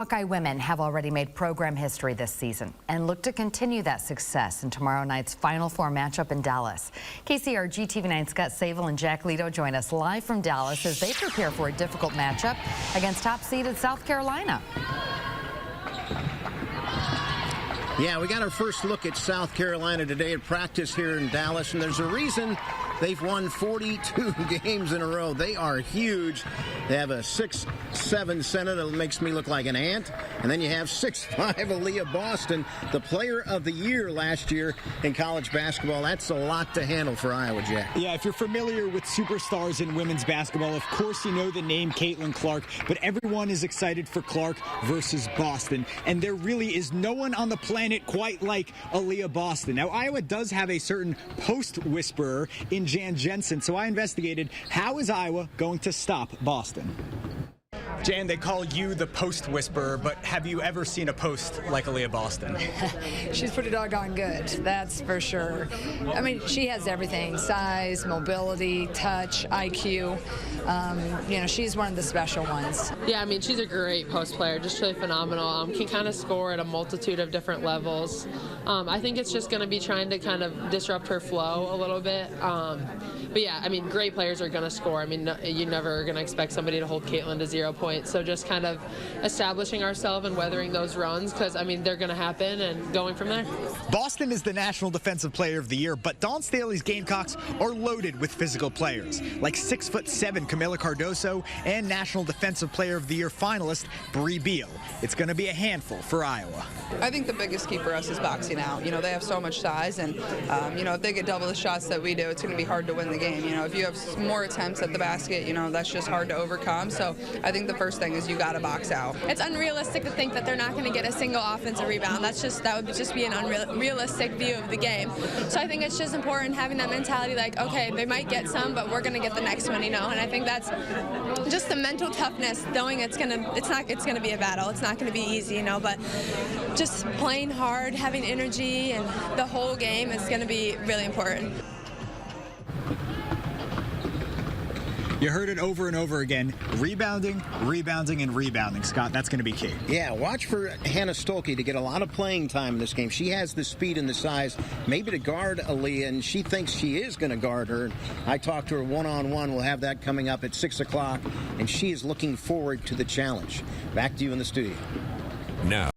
Hawkeye women have already made program history this season and look to continue that success in tomorrow night's Final Four matchup in Dallas. KCRG TV9 Scott Sable and Jack Lito join us live from Dallas as they prepare for a difficult matchup against top-seeded South Carolina. Yeah, we got our first look at South Carolina today at practice here in Dallas, and there's a reason they've won 42 games in a row. They are huge. They have a 6'7" center that makes me look like an ant, and then you have 6'5" Aliyah Boston, the player of the year last year in college basketball. That's a lot to handle for Iowa, Jack. Yeah, if you're familiar with superstars in women's basketball, of course you know the name Caitlin Clark, but everyone is excited for Clark versus Boston, and there really is no one on the planet quite like Aliyah Boston. Now, Iowa does have a certain post whisperer in Jensen, so I investigated how is Iowa going to stop Boston. Jan, they call you the post whisperer, but have you ever seen a post like Aliyah Boston? She's pretty doggone good, that's for sure. I mean, she has everything: size, mobility, touch, IQ. You know, she's one of the special ones. Yeah, I mean, she's a great post player, just really phenomenal. Can kind of score at a multitude of different levels. I think it's just going to be trying to kind of disrupt her flow a little bit. But yeah, I mean, great players are going to score. I mean, you never are going to expect somebody to hold Caitlin to 0 points. So just kind of establishing ourselves and weathering those runs, because, I mean, they're going to happen, and going from there. Boston is the National Defensive Player of the Year, but Dawn Staley's Gamecocks are loaded with physical players, like 6'7" Camila Cardoso and National Defensive Player of the Year finalist Bree Beal. It's going to be a handful for Iowa. I think the biggest key for us is boxing out. You know, they have so much size, and, you know, if they get double the shots that we do, it's going to be hard to win the game. You know, if you have more attempts at the basket, you know, that's just hard to overcome. So I think the first thing is you got to box out. It's unrealistic to think that they're not going to get a single offensive rebound. That would just be an unrealistic view of the game. So I think it's just important having that mentality, like, okay, they might get some, but we're going to get the next one, you know. And I think that's just the mental toughness, knowing it's going to be a battle. It's not going to be easy, you know, but just playing hard, having energy, and the whole game is going to be really important. You heard it over and over again. Rebounding, rebounding, and rebounding, Scott. That's going to be key. Yeah, watch for Hannah Stolke to get a lot of playing time in this game. She has the speed and the size, maybe to guard Aliyah, and she thinks she is going to guard her. I talked to her one-on-one. We'll have that coming up at 6 o'clock, and she is looking forward to the challenge. Back to you in the studio. Now.